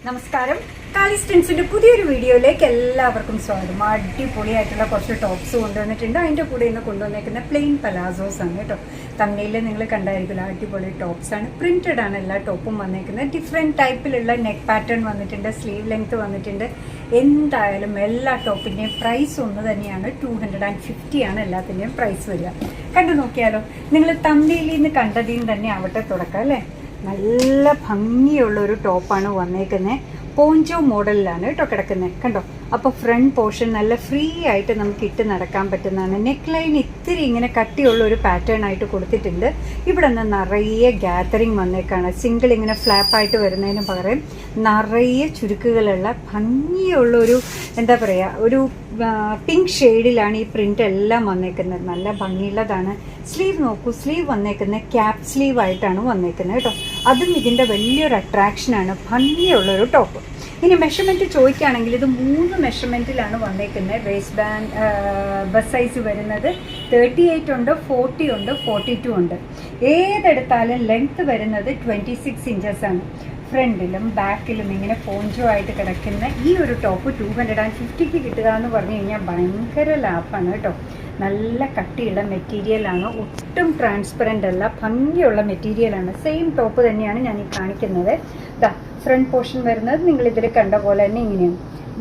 നമസ്കാരം. കാലിസ്റ്റൻസിൻ്റെ പുതിയൊരു വീഡിയോയിലേക്ക് എല്ലാവർക്കും സ്വാഗതം. അടിപൊളിയായിട്ടുള്ള കുറച്ച് ടോപ്സ് കൊണ്ടുവന്നിട്ടുണ്ട്. അതിൻ്റെ കൂടെ ഇന്ന് കൊണ്ടുവന്നേക്കുന്ന പ്ലെയിൻ പലാസോസ് ആണ് കേട്ടോ. തമിഴിൽ നിങ്ങൾ കണ്ടായിരിക്കില്ല, അടിപൊളി ടോപ്സ് ആണ്. പ്രിൻറ്റഡ് ആണ് എല്ലാ ടോപ്പും വന്നേക്കുന്നത്. ഡിഫറെൻറ്റ് ടൈപ്പിലുള്ള നെക്ക് പാറ്റേൺ വന്നിട്ടുണ്ട്, സ്ലീവ് ലെങ്ത് വന്നിട്ടുണ്ട്. എന്തായാലും എല്ലാ ടോപ്പിൻ്റെയും പ്രൈസ് ഒന്ന് തന്നെയാണ്. 250 ആണ് എല്ലാത്തിൻ്റെയും പ്രൈസ് വരിക. കണ്ടു നോക്കിയാലോ, നിങ്ങൾ തമിഴിൽ നിന്ന് കണ്ടതിൽ നിന്ന് തന്നെ ആവട്ടെ തുടക്കം അല്ലേ. നല്ല ഭംഗിയുള്ളൊരു ടോപ്പാണ് വന്നേക്കുന്നത്. പോഞ്ചോ മോഡലിലാണ് കേട്ടോ കിടക്കുന്നത്. കണ്ടോ, അപ്പോൾ ഫ്രണ്ട് പോർഷൻ നല്ല ഫ്രീ ആയിട്ട് നമുക്ക് ഇട്ട് നടക്കാൻ പറ്റുന്നതാണ്. നെക്ക് ലൈൻ ഇത്തിരി ഇങ്ങനെ കട്ടിയുള്ള ഒരു പാറ്റേൺ ആയിട്ട് കൊടുത്തിട്ടുണ്ട്. ഇവിടെ നിന്ന് നിറയെ ഗ്യാതറിങ് വന്നേക്കാണ്. സിംഗിൾ ഇങ്ങനെ ഫ്ലാപ്പായിട്ട് വരുന്നതിന് പകരം നിറയെ ചുരുക്കുകളുള്ള ഭംഗിയുള്ളൊരു എന്താ പറയുക, ഒരു പിങ്ക് ഷെയ്ഡിലാണ് ഈ പ്രിൻ്റ് എല്ലാം വന്നേക്കുന്നത്. നല്ല ഭംഗിയുള്ളതാണ്. സ്ലീവ് നോക്കൂ, സ്ലീവ് വന്നേക്കുന്നത് ക്യാപ് സ്ലീവ് ആയിട്ടാണ് വന്നേക്കുന്നത് കേട്ടോ. അതും ഇതിൻ്റെ വലിയൊരു അട്രാക്ഷനാണ്. ഭംഗിയുള്ളൊരു ടോപ്പ്. ഇനി മെഷർമെൻറ്റ് ചോദിക്കുകയാണെങ്കിൽ ഇത് 3 മെഷർമെൻറ്റിലാണ് വന്നേക്കുന്നത്. വേസ്റ്റ് ബാൻഡ് ബസ് സൈസ് വരുന്നത് 38 ഉണ്ട്, 40 ഉണ്ട്, 42 ഉണ്ട്. ഏതെടുത്താലും ലെങ്ത്ത് വരുന്നത് 26 ഇഞ്ചസ് ആണ്. ഫ്രണ്ടിലും ബാക്കിലും ഇങ്ങനെ പോഞ്ചോ ആയിട്ട് കിടക്കുന്ന ഈ ഒരു ടോപ്പ് 250ക്ക് കിട്ടുക എന്ന് പറഞ്ഞു കഴിഞ്ഞാൽ ഭയങ്കര ലാഭമാണ് കേട്ടോ. നല്ല കട്ടിയുള്ള മെറ്റീരിയലാണ്, ഒട്ടും ട്രാൻസ്പെറൻ്റ് അല്ല, ഭംഗിയുള്ള മെറ്റീരിയലാണ്. സെയിം ടോപ്പ് തന്നെയാണ് ഞാൻ ഈ കാണിക്കുന്നത്. ദാ ഫ്രണ്ട് പോർഷൻ വരുന്നത് നിങ്ങളിതിൽ കണ്ട പോലെ തന്നെ ഇങ്ങനെയാണ്.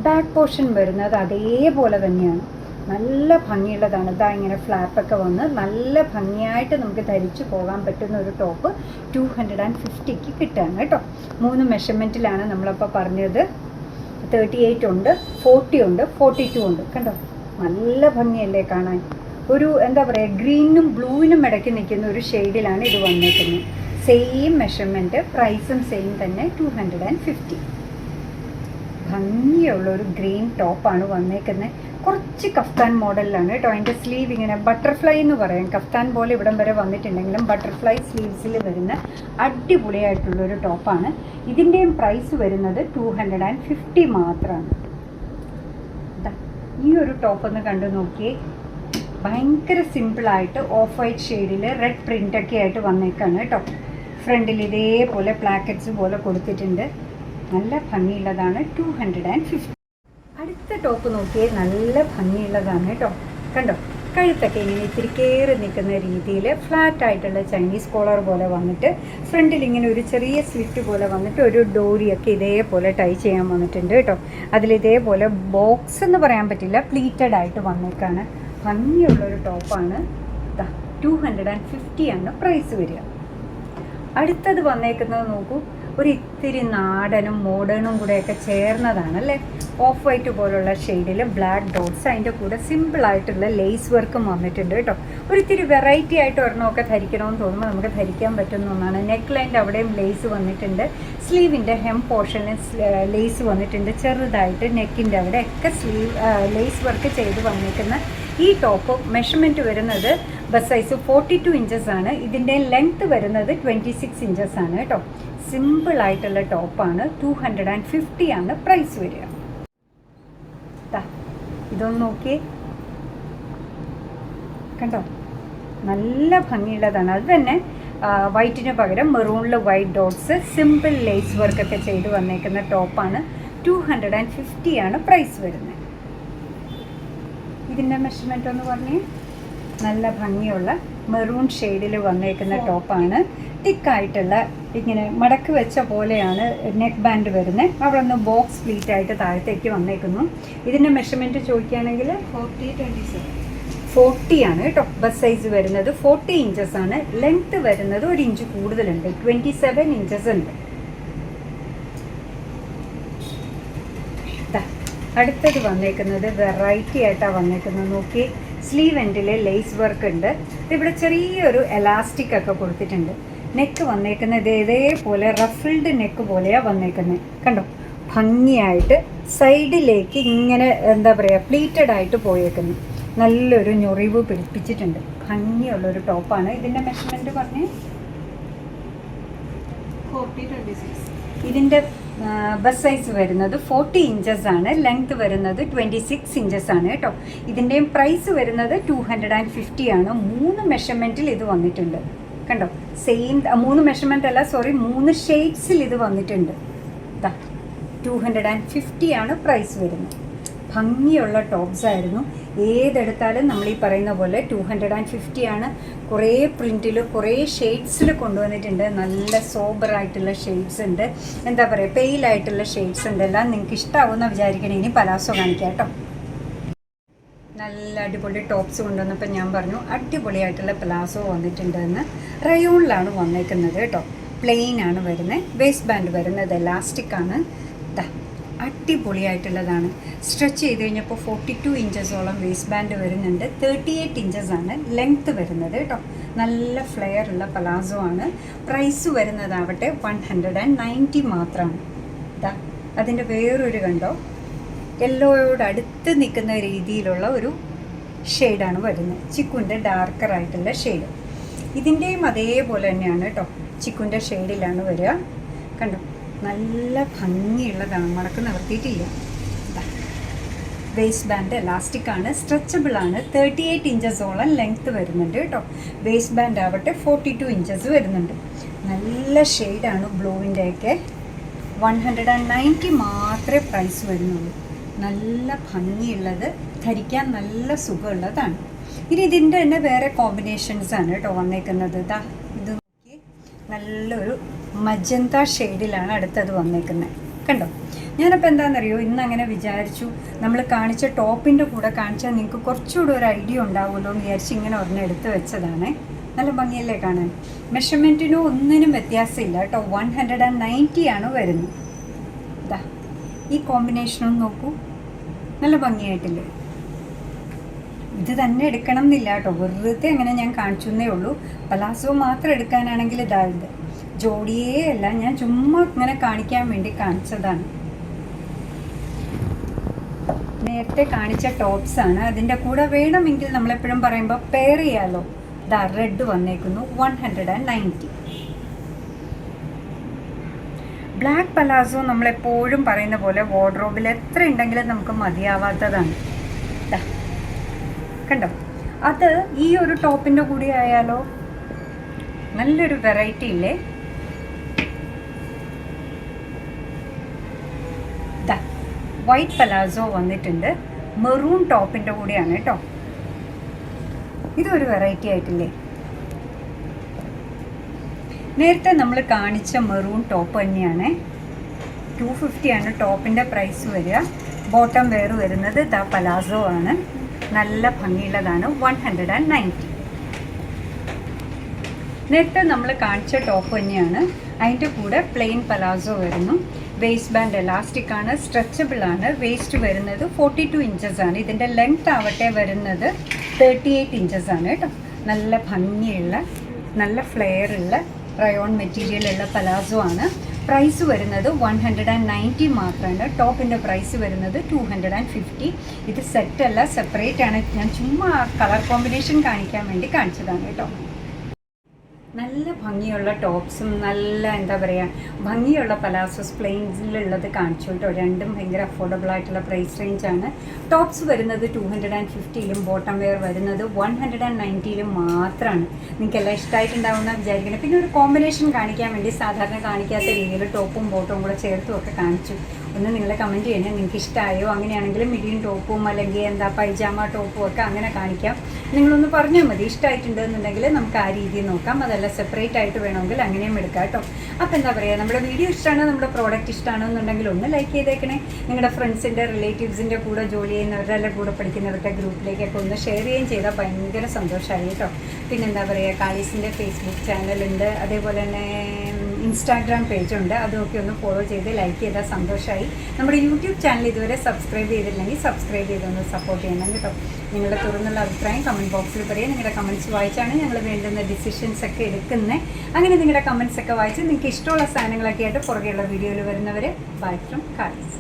ബാക്ക് പോർഷൻ വരുന്നത് അതേപോലെ തന്നെയാണ്. നല്ല ഭംഗിയുള്ളതാണ്. ഇതാ ഇങ്ങനെ ഫ്ലാപ്പൊക്കെ വന്ന് നല്ല ഭംഗിയായിട്ട് നമുക്ക് ധരിച്ചു പോകാൻ പറ്റുന്ന ഒരു ടോപ്പ് 250ക്ക് കിട്ടുകയാണ് കേട്ടോ. 3 മെഷർമെൻറ്റിലാണ് നമ്മളപ്പോൾ പറഞ്ഞത്. 38 ഉണ്ട്, 40 ഉണ്ട്, 42 ഉണ്ട്. കണ്ടോ, നല്ല ഭംഗിയല്ലേ കാണാൻ. ഒരു എന്താ പറയുക, ഗ്രീനും ബ്ലൂവിനും ഇടയ്ക്ക് നിൽക്കുന്ന ഒരു ഷെയ്ഡിലാണ് ഇത് വന്നേക്കുന്നത്. സെയിം മെഷർമെൻറ്റ്, പ്രൈസും സെയിം തന്നെ 250. ഭംഗിയുള്ളൊരു ഗ്രീൻ ടോപ്പാണ് വന്നേക്കുന്നത്. കുറച്ച് കഫ്താൻ മോഡലിലാണ് കേട്ടോ. അതിൻ്റെ സ്ലീവ് ഇങ്ങനെ ബട്ടർഫ്ലൈ എന്ന് പറയാം. കഫ്താൻ പോലെ ഇവിടം വരെ വന്നിട്ടുണ്ടെങ്കിലും ബട്ടർഫ്ലൈ സ്ലീവ്സിൽ വരുന്ന അടിപൊളിയായിട്ടുള്ളൊരു ടോപ്പാണ്. ഇതിൻ്റെയും പ്രൈസ് വരുന്നത് 250 മാത്രമാണ്. ഈ ഒരു ടോപ്പ് ഒന്ന് കണ്ടു നോക്കിയേ. ഭയങ്കര സിമ്പിളായിട്ട് ഓഫ് വൈറ്റ് ഷെയ്ഡിൽ റെഡ് പ്രിൻ്റൊക്കെ ആയിട്ട് വന്നേക്കാണ് കേട്ടോ. ഫ്രണ്ടിൽ ഇതേപോലെ പ്ലാക്കറ്റ്സ് പോലെ കൊടുത്തിട്ടുണ്ട്. നല്ല ഭംഗിയുള്ളതാണ്. 250. അടുത്ത ടോപ്പ് നോക്കിയേ, നല്ല ഭംഗിയുള്ളതാണ് കേട്ടോ. കണ്ടോ, കഴുത്തൊക്കെ ഇങ്ങനെ ഇത്തിരി കയറി നിൽക്കുന്ന രീതിയിൽ ഫ്ലാറ്റ് ആയിട്ടുള്ള ചൈനീസ് കോളർ പോലെ വന്നിട്ട് ഫ്രണ്ടിൽ ഇങ്ങനെ ഒരു ചെറിയ സ്ലിറ്റ് പോലെ വന്നിട്ട് ഒരു ഡോറിയൊക്കെ ഇതേപോലെ ടൈ ചെയ്യാൻ വന്നിട്ടുണ്ട് കേട്ടോ. അതിലിതേപോലെ ബോക്സ് എന്ന് പറയാൻ പറ്റില്ല, പ്ലീറ്റഡ് ആയിട്ട് വന്നേക്കാണ്. ഭംഗിയുള്ളൊരു ടോപ്പാണ്. 250 ആണ് പ്രൈസ് വരിക. അടുത്തത് വന്നേക്കുന്നത് നോക്കൂ, ഒരു ഇത്തിരി നാടനും മോഡേണും കൂടെയൊക്കെ ചേർന്നതാണല്ലേ. ഓഫ് വൈറ്റ് പോലുള്ള ഷെയ്ഡിൽ ബ്ലാക്ക് ഡോട്ട്സ്, അതിൻ്റെ കൂടെ സിമ്പിളായിട്ടുള്ള ലേസ് വർക്കും വന്നിട്ടുണ്ട് കേട്ടോ. ഒരിത്തിരി വെറൈറ്റി ആയിട്ട് ഒരെണ്ണമൊക്കെ ധരിക്കണമെന്ന് തോന്നുമ്പോൾ നമുക്ക് ധരിക്കാൻ പറ്റുന്ന ഒന്നാണ്. നെക്ക് ലൈൻ്റെ അവിടെയും ലേസ് വന്നിട്ടുണ്ട്. സ്ലീവിൻ്റെ ഹെം പോർഷനിൽ ലേസ് വന്നിട്ടുണ്ട് ചെറുതായിട്ട്. നെക്കിൻ്റെ അവിടെയൊക്കെ ലേസ് വർക്ക് ചെയ്ത് വന്നിരിക്കുന്ന ഈ ടോപ്പ് മെഷർമെൻറ്റ് വരുന്നത് ബസ് സൈസ് 42 ഇഞ്ചസ് ആണ്. ഇതിൻ്റെ ലെങ്ത്ത് വരുന്നത് 26 ഇഞ്ചസ് ആണ് കേട്ടോ. സിമ്പിളായിട്ടുള്ള ടോപ്പാണ്. 250 ആണ് പ്രൈസ് വരിക. ഇതൊന്ന് നോക്കിയേ, കണ്ടോ, നല്ല ഭംഗിയുള്ളതാണ്. അത് തന്നെ വൈറ്റിന് പകരം മെറൂണിൽ വൈറ്റ് ഡോട്ട്സ്, സിമ്പിൾ ലേസ് വർക്കൊക്കെ ചെയ്ത് വന്നേക്കുന്ന ടോപ്പാണ്. 250 ആണ് പ്രൈസ് വരുന്നത്. ഇതിൻ്റെ മെഷർമെൻറ്റ് ഒന്ന് പറഞ്ഞേ. നല്ല ഭംഗിയുള്ള മെറൂൺ ഷെയ്ഡിൽ വന്നേക്കുന്ന ടോപ്പാണ്. തിക്കായിട്ടുള്ള ഇങ്ങനെ മടക്ക് വെച്ച പോലെയാണ് നെക്ക് ബാൻഡ് വരുന്നത്. അവിടെ നിന്ന് ബോക്സ് പ്ലീറ്റ് ആയിട്ട് താഴത്തേക്ക് വന്നേക്കുന്നു. ഇതിൻ്റെ മെഷർമെൻറ്റ് ചോദിക്കുകയാണെങ്കിൽ 40 ആണ് കേട്ടോ. ബസ് സൈസ് വരുന്നത് 40 ഇഞ്ചസ് ആണ്. ലെങ്ത്ത് വരുന്നത് 1 ഇഞ്ച് കൂടുതലുണ്ട്, 27 ഇഞ്ചസ് ഉണ്ട്. അടുത്തത് വന്നേക്കുന്നത് വെറൈറ്റി ആയിട്ടാണ് വന്നേക്കുന്നത്. നോക്കി, സ്ലീവ് എൻഡിൽ ലേസ് വർക്ക് ഉണ്ട്. ഇവിടെ ചെറിയൊരു എലാസ്റ്റിക് ഒക്കെ കൊടുത്തിട്ടുണ്ട്. നെക്ക് വന്നേക്കുന്നത് ഇതേപോലെ റഫിൾഡ് നെക്ക് പോലെയാണ് വന്നേക്കുന്നത്. കണ്ടോ, ഭംഗിയായിട്ട് സൈഡിലേക്ക് ഇങ്ങനെ എന്താ പറയുക, പ്ലീറ്റഡ് ആയിട്ട് പോയേക്കുന്നു. നല്ലൊരു ഞൊറിവ് പിടിപ്പിച്ചിട്ടുണ്ട്. ഭംഗിയുള്ളൊരു ടോപ്പാണ്. ഇതിൻ്റെ മെഷർമെൻറ്റ് പറഞ്ഞേ. 40-26. ഇതിൻ്റെ ബസ് സൈസ് വരുന്നത് 40 ഇഞ്ചസ് ആണ്. ലെങ്ത് വരുന്നത് 26 ഇഞ്ചസ് ആണ് കേട്ടോ. ഇതിൻ്റെയും പ്രൈസ് വരുന്നത് 250 ആണ്. 3 മെഷർമെൻറ്റിൽ ഇത് വന്നിട്ടുണ്ട്. കണ്ടോ, സെയിം 3 മെഷർമെൻ്റ് അല്ല, സോറി 3 ഷെയ്ഡ്സിൽ ഇത് വന്നിട്ടുണ്ട്. 250 ആണ് പ്രൈസ് വരുന്നത്. ഭംഗിയുള്ള ടോപ്സ് ആയിരുന്നു. ഏതെടുത്താലും നമ്മൾ ഈ പറയുന്ന പോലെ 250 ആണ്. കുറേ പ്രിൻറ്റിൽ കുറേ ഷെയ്ഡ്സിൽ കൊണ്ടുവന്നിട്ടുണ്ട്. നല്ല സോബറായിട്ടുള്ള ഷെയ്ഡ്സ് ഉണ്ട്, എന്താ പറയുക, പെയിലായിട്ടുള്ള ഷെയ്ഡ്സ് ഉണ്ട്. എല്ലാം നിങ്ങൾക്ക് ഇഷ്ടമാവുമെന്ന് വിചാരിക്കണേ. ഇനി പലാസോ കാണിക്കാം കേട്ടോ. നല്ല അടിപൊളി ടോപ്സ് കൊണ്ടുവന്നപ്പോൾ ഞാൻ പറഞ്ഞു അടിപൊളിയായിട്ടുള്ള പ്ലാസോ വന്നിട്ടുണ്ടെന്ന്. റയോണിലാണ് വന്നേക്കുന്നത് കേട്ടോ. പ്ലെയിൻ ആണ് വരുന്നത്. വേസ്റ്റ് ബാൻഡ് വരുന്നത് എലാസ്റ്റിക് ആണ്. അടിപൊളിയായിട്ടുള്ളതാണ്. സ്ട്രെച്ച് ചെയ്ത് കഴിഞ്ഞപ്പോൾ 42 ഇഞ്ചസോളം വേസ്റ്റ് ബാൻഡ് വരുന്നുണ്ട്. 38 ഇഞ്ചസാണ് ലെങ്ത്ത് വരുന്നത് കേട്ടോ. നല്ല ഫ്ലെയർ ഉള്ള പലാസോ ആണ്. പ്രൈസ് വരുന്നതാവട്ടെ 190 മാത്രമാണ്. അതിൻ്റെ വേറൊരു കണ്ടോ, യെല്ലോയോട് അടുത്ത് നിൽക്കുന്ന രീതിയിലുള്ള ഒരു ഷെയ്ഡാണ് വരുന്നത്. ചിക്കുൻ്റെ ഡാർക്കറായിട്ടുള്ള ഷെയ്ഡ്. ഇതിൻ്റെയും അതേപോലെ തന്നെയാണ് കേട്ടോ. ചിക്കുൻ്റെ ഷെയ്ഡിലാണ് വരിക. കണ്ടോ, നല്ല ഭംഗിയുള്ളതാണ്. മടക്ക് നിവർത്തിയിട്ടില്ല. വേസ്റ്റ് ബാൻഡ് എലാസ്റ്റിക് ആണ്, സ്ട്രെച്ചബിൾ ആണ്. 38 ഇഞ്ചസോളം ലെങ്ത്ത് വരുന്നുണ്ട് കേട്ടോ. വേസ്റ്റ് ബാൻഡ് ആവട്ടെ 42 ഇഞ്ചസ് വരുന്നുണ്ട്. നല്ല ഷെയ്ഡാണ് ബ്ലൂവിൻ്റെയൊക്കെ. 190 മാത്രമേ പ്രൈസ് വരുന്നുള്ളൂ. നല്ല ഭംഗിയുള്ളത്, ധരിക്കാൻ നല്ല സുഖമുള്ളതാണ്. ഇനി ഇതിൻ്റെ തന്നെ വേറെ കോമ്പിനേഷൻസാണ് കേട്ടോ വന്നേക്കുന്നത്. ഇത് നോക്കി, നല്ലൊരു മജന്ത ഷെയ്ഡിലാണ് അടുത്തത് വന്നേക്കുന്നത്. കണ്ടോ, ഞാനപ്പോൾ എന്താണെന്നറിയോ, ഇന്ന് അങ്ങനെ വിചാരിച്ചു നമ്മൾ കാണിച്ച ടോപ്പിൻ്റെ കൂടെ കാണിച്ചാൽ നിങ്ങൾക്ക് കുറച്ചുകൂടെ ഒരു ഐഡിയ ഉണ്ടാവുമല്ലോ എന്ന് വിചാരിച്ച് ഇങ്ങനെ ഒരെണ്ണം എടുത്ത് വെച്ചതാണ്. നല്ല ഭംഗിയല്ലേ കാണാൻ. മെഷർമെൻറ്റിനോ ഒന്നിനും വ്യത്യാസമില്ല കേട്ടോ. 190 ആണ് വരുന്നത്. ഈ കോമ്പിനേഷനും നോക്കൂ, നല്ല ഭംഗിയായിട്ടില്ലേ. ഇത് തന്നെ എടുക്കണം എന്നില്ല കേട്ടോ, വെറുതെ അങ്ങനെ ഞാൻ കാണിച്ചു എന്നേ ഉള്ളൂ. പലാസോ മാത്രം എടുക്കാനാണെങ്കിൽ ഇതായത് ജോഡിയേ അല്ല, ഞാൻ ചുമ്മാ ഇങ്ങനെ കാണിക്കാൻ വേണ്ടി കാണിച്ചതാണ്. നേരത്തെ കാണിച്ച ടോപ്സാണ്. അതിൻ്റെ കൂടെ വേണമെങ്കിൽ നമ്മളെപ്പോഴും പറയുമ്പോൾ പെയർ ചെയ്യാമല്ലോ. റെഡ് വന്നേക്കുന്നു 190. ബ്ലാക്ക് പലാസോ നമ്മളെപ്പോഴും പറയുന്ന പോലെ വാർഡ്രോബിൽ എത്ര ഉണ്ടെങ്കിലും നമുക്ക് മതിയാവാത്തതാണ്. കണ്ടോ, അത് ഈ ഒരു ടോപ്പിൻ്റെ കൂടി ആയാലോ, നല്ലൊരു വെറൈറ്റി ഇല്ലേ. വൈറ്റ് പലാസോ വന്നിട്ടുണ്ട്. മെറൂൺ ടോപ്പിൻ്റെ കൂടിയാണ് കേട്ടോ. ഇതൊരു വെറൈറ്റി ആയിട്ടില്ലേ. നേരത്തെ നമ്മൾ കാണിച്ച മെറൂൺ ടോപ്പ് തന്നെയാണ്. 250 ആണ് ടോപ്പിൻ്റെ പ്രൈസ് വരിക. ബോട്ടം വെയർ വരുന്നത് പലാസോ ആണ്. നല്ല ഭംഗിയുള്ളതാണ്. 190. നേരത്തെ നമ്മൾ കാണിച്ച ടോപ്പ് തന്നെയാണ്. അതിൻ്റെ കൂടെ പ്ലെയിൻ പലാസോ വരുന്നു. വേസ്റ്റ് ബാൻഡ് എലാസ്റ്റിക് ആണ്, സ്ട്രെച്ചബിൾ ആണ്. വേസ്റ്റ് വരുന്നത് 42 ഇഞ്ചസാണ്. ഇതിൻ്റെ ലെങ്ത് ആവട്ടെ വരുന്നത് 38 ഇഞ്ചസാണ് കേട്ടോ. നല്ല ഭംഗിയുള്ള, നല്ല ഫ്ലെയർ ഉള്ള റയോൺ മെറ്റീരിയലുള്ള പലാസോ ആണ്. പ്രൈസ് വരുന്നത് 190 മാത്രമാണ്. ടോപ്പിൻ്റെ പ്രൈസ് വരുന്നത് 250. ഇത് സെറ്റല്ല, സെപ്പറേറ്റ് ആണ്. ഞാൻ ചുമ്മാ കളർ കോമ്പിനേഷൻ കാണിക്കാൻ വേണ്ടി കാണിച്ചതാണ് കേട്ടോ. നല്ല ഭംഗിയുള്ള ടോപ്സും നല്ല എന്താ പറയുക ഭംഗിയുള്ള പലാസോസ് പ്ലെയിൻസിലുള്ളത് കാണിച്ചു കേട്ടോ. രണ്ടും ഭയങ്കര അഫോർഡബിൾ ആയിട്ടുള്ള പ്രൈസ് റേഞ്ചാണ്. ടോപ്സ് വരുന്നത് 250ലും ബോട്ടം വെയർ വരുന്നത് 190ലും മാത്രമാണ്. നിങ്ങൾക്ക് എല്ലാം ഇഷ്ടമായിട്ടുണ്ടാവുമെന്ന് വിചാരിക്കണം. പിന്നെ ഒരു കോമ്പിനേഷൻ കാണിക്കാൻ വേണ്ടി സാധാരണ കാണിക്കാത്ത രീതിയിൽ ടോപ്പും ബോട്ടവും കൂടെ ചേർത്തും ഒക്കെ കാണിച്ചു. ഒന്ന് നിങ്ങൾ കമൻറ്റ് ചെയ്യണേ നിങ്ങൾക്ക് ഇഷ്ടമായോ. അങ്ങനെയാണെങ്കിൽ മിഡിയും ടോപ്പും അല്ലെങ്കിൽ എന്താ പൈജാമ ടോപ്പും ഒക്കെ അങ്ങനെ കാണിക്കാം. നിങ്ങളൊന്ന് പറഞ്ഞാൽ മതി. ഇഷ്ടമായിട്ടുണ്ടെന്നുണ്ടെങ്കിൽ നമുക്ക് ആ രീതിയിൽ നോക്കാം. അതല്ല സെപ്പറേറ്റ് ആയിട്ട് വേണമെങ്കിൽ അങ്ങനെയും എടുക്കാം കേട്ടോ. അപ്പോൾ എന്താ പറയുക, നമ്മുടെ വീഡിയോ ഇഷ്ടമാണോ, നമ്മുടെ പ്രോഡക്റ്റ് ഇഷ്ടമാണോ എന്നുണ്ടെങ്കിൽ ഒന്ന് ലൈക്ക് ചെയ്തേക്കണേ. നിങ്ങളുടെ ഫ്രണ്ട്സിൻ്റെ റിലേറ്റീവ്സിൻ്റെ കൂടെ ജോലി ചെയ്യുന്നവരുടെ കൂടെ പഠിക്കുന്നവരുടെ ഗ്രൂപ്പിലേക്കൊക്കെ ഒന്ന് ഷെയർ ചെയ്യുകയും ചെയ്താൽ ഭയങ്കര സന്തോഷമായി കേട്ടോ. പിന്നെന്താ പറയുക, കാളീസിൻ്റെ ഫേസ്ബുക്ക് ചാനലുണ്ട്, അതേപോലെ തന്നെ ഇൻസ്റ്റാഗ്രാം പേജുണ്ട്. അതൊക്കെ ഒന്ന് ഫോളോ ചെയ്ത് ലൈക്ക് ചെയ്താൽ സന്തോഷമായി. നമ്മുടെ യൂട്യൂബ് ചാനൽ ഇതുവരെ സബ്സ്ക്രൈബ് ചെയ്തില്ലെങ്കിൽ സബ്സ്ക്രൈബ് ചെയ്തൊന്ന് സപ്പോർട്ട് ചെയ്യണം കേട്ടോ. നിങ്ങളുടെ തുറന്നുള്ള അഭിപ്രായം കമൻറ്റ് ബോക്സിൽ പറയുക. നിങ്ങളുടെ കമൻറ്റ്സ് വായിച്ചാണ് ഞങ്ങൾ വേണ്ടുന്ന ഡിസിഷൻസ് ഒക്കെ എടുക്കുന്നത്. അങ്ങനെ നിങ്ങളുടെ കമൻറ്റ്സ് ഒക്കെ വായിച്ച് നിങ്ങൾക്ക് ഇഷ്ടമുള്ള സാധനങ്ങളൊക്കെ ആയിട്ട് പുറകെയുള്ള വീഡിയോയിൽ വരുന്നവരെ ബൈ ഫ്രം കാളീസ്.